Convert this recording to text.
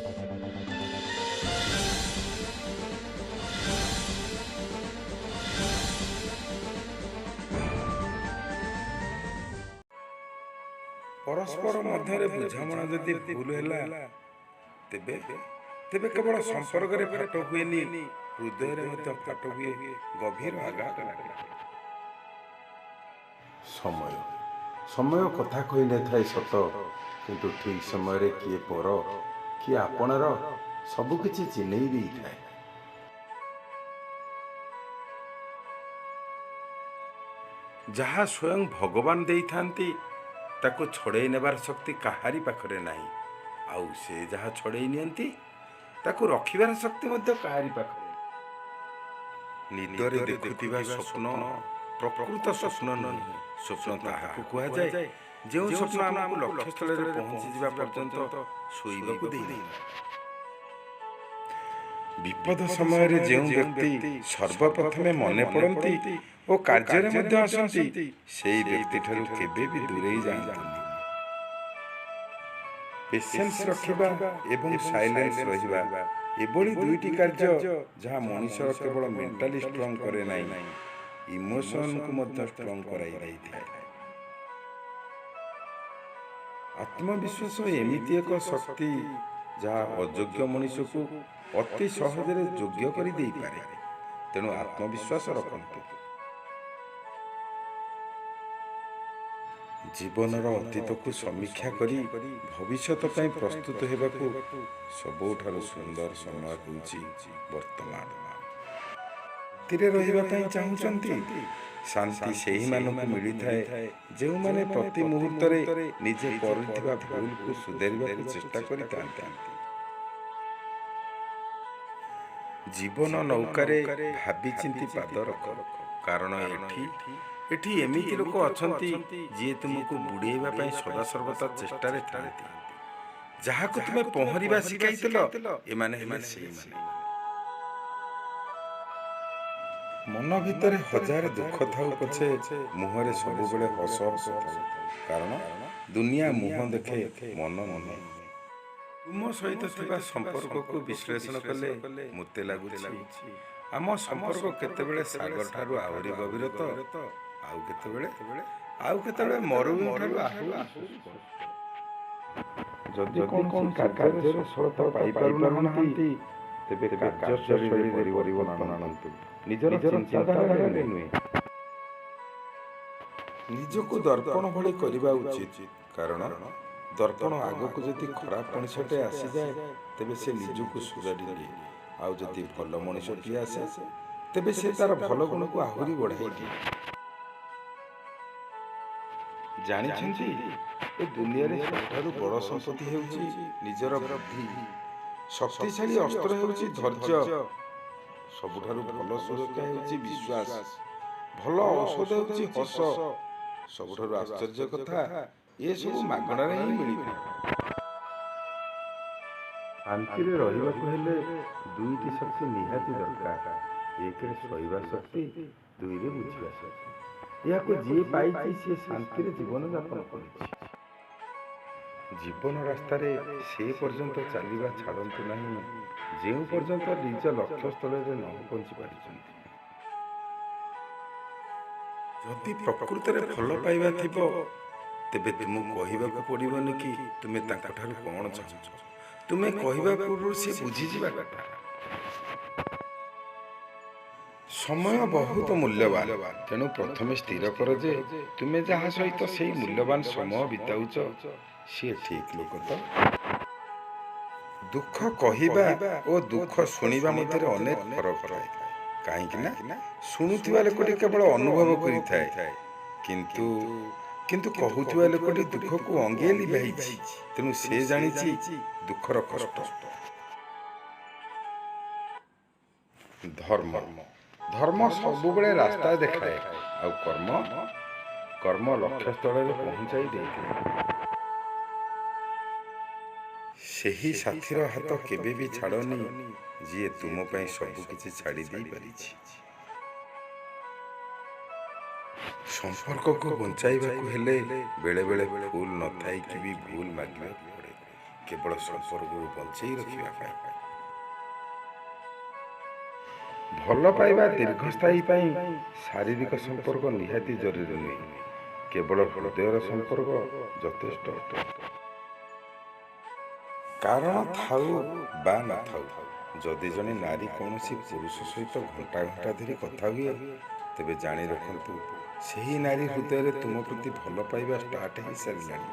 परस्पर मध्य बुझामणा जदि भूल है तेबे तेबे केवल संपर्क रे फाट हुए हृदय रे फाट हुए गभीर आघात लगे। समय समय कथा कही न थाए सत, किंतु ठीक समय रे किए पर किए आपणर सबकिछि चिन्हई दी थाए। जहाँ स्वयं भगवान दे थांती ताको छड़े नेबार शक्ति काहारी पाखरे नाही, आउ से जहाँ छड़े नियंती ताको रखिबार शक्ति मध्य काहारी पाखरे। निदरे देखुथिबा स्वप्न प्रकृत स्वप्न नहीं, स्वप्न ताहाकु कुहा जाए जो स्वप्न आमको लक्ष्य स्थल रे पहुंची जिबा पर्यंत सोइबाकु देई। विपद समय रे जो व्यक्ति सर्वप्रथमे मने पड़ती और कार्य रे मध्य आसंती सेई व्यक्ति ठारू केबे भी दूरेई जांती। पेशेंस रखिबा एवं साइलेंस रहिबा एभली दुईटी कार्य जहाँ मनुष्य केवल मेंटाली स्ट्रांग करे नाही, इमोशन को मध्य स्ट्रांग कराई दैଥାଏ। आत्मविश्वास एमिति एक शक्ति जहाँ अयोग्य मनुष्य को अति सहज योग्य कर दे पारे। तेणु आत्मविश्वास रखंतु। जीवनर अतीत को समीक्षा करी भविष्यत पई प्रस्तुत हेबाकू सबोठारु सुंदर समय होउची वर्तमान। तीरे रहिबा पई चाहुचंती शांति सेही मानकु मिली थाए जेउ माने प्रति मुहूर्त रे निजे करिथिबा भूल को सुधारिबाकू चेष्टा करि तांती। जीवन नौकारे भाबी चिंती पाद रख, कारण एठी एमिति लोक अछंती जे तुमको बुड़ेइबा पई सदा सर्वदा चेष्टा रे थांती। जाहाको तुमे पहरिबा सिखाइतलो एमाने हेले सेही माने। मन भितरे हजार दुख थाउ पछे मुहरे सब बेले हस हस थाउ, कारण दुनिया मुह देखे मन नुहे। तुम सहित थिबा संपर्क को विश्लेषण कले मते लागुछि आम संपर्क केतेबेले सागर ठारू आहुरी गभीर तो आउ केतेबेले मरुभूमि ठारू आहुरी। जदि कोन कार्य सफलता पाई पारु नाहंती तेबे कार्य शैली परिवर्तन आनंतु। निजर चिंताधारा रे नुहे, निजको दर्पण भली करिबा उचित, कारण दर्पण आगको जदि खराब मनुष्यटे आसी जाए तेबे से निजको सुधारी दिए, आउ जदि भल मनुष्यटी आसे तेबे से तार भल गुण को आहुरी बढ़ाई दिए। जानिछंती ए दुनिया रे सबठारु बड़ संपत्ति हेउची निजर बुद्धि, शक्तिशाली अस्त्र हेउची धैर्य, सबठारु भल सुरक्षा हेउची विश्वास, भल औषध हेउची हस, सबठारु आश्चर्य कथा ये सब मागणार ही मिली। शांति रे रहिबाकू हेले दुईटी शक्ति निहाती दरकार, एक रे सहिबा शक्ति, दुई रे बुझिबा शक्ति। याको जे पाइछि से शांति रे जीवन यापन करिछि। जीवन रास्ता रे से पर्यंत चलिबा छाड़ंतु नहीं जेउ पर्यंत निज लक्ष्य स्थल रे न पहुंची पारिछंती। जदि प्रकृति रे फल पाइबा थिबो तेबे तुमको कहिबाकू पड़िबनि कि तुमे तांका ठारू कोन चाहछ, तुमे कहिबा पूर्व से बुझी जिबा कथा। समय बहुत मूल्यवान, तेणु प्रथमे स्थिर कर जे तुमे जहा सहित सेही मूल्यवान समय बिताउछ सी ठीक लोक तो। दुख कहिबा और दुख शुणिबा मध्य अनेक फरक थाए, कहीं शुणुथिबा लोकटी केवल अनुभव करि थाए, किंतु कहूथिबा लोकटी दुख को अंगे लिभाइछि, तेणु से जानिछि दुखर कष्ट। धर्म धर्म सबुबले रास्ता देखाए, आ कर्म लक्ष्य स्थल रे पहुंचाई देइଥାଏ। सेही साथीर हाथ केबे भी छाड़नी जी तुम पई सब किछि छाड़ी दे परिछि। संपर्क को बंचाइबाकू हेले बेले बेले फूल न थाई कि भी भूल मागिबा पड़े, କେବଳ ସମ୍ପର୍କକୁ ବଞ୍ଚେଇ ରଖିବା ପାଇଁ। ଭଲ ପାଇବା ଦୀର୍ଘସ୍ଥାୟୀ ପାଇଁ ଶାରୀରିକ ସମ୍ପର୍କ ନିହାତି ଜରୁରୀ ନୁହେଁ, କେବଳ ହୃଦୟର ସମ୍ପର୍କ ଯଥେଷ୍ଟ। କାରଣ ଥାଉ ବା ନଥାଉ, ଯଦି ଜଣେ ନାରୀ କୌଣସି ପୁରୁଷ ସହିତ ଘଣ୍ଟା ଘଣ୍ଟା ଧରି କଥା ହୁଏ, ତେବେ ଜାଣି ରଖନ୍ତୁ ସେହି ନାରୀ ହୃଦୟରେ ତୁମ ପ୍ରତି ଭଲ ପାଇବା ଷ୍ଟାର୍ଟ ହେଇସାରିଲାଣି।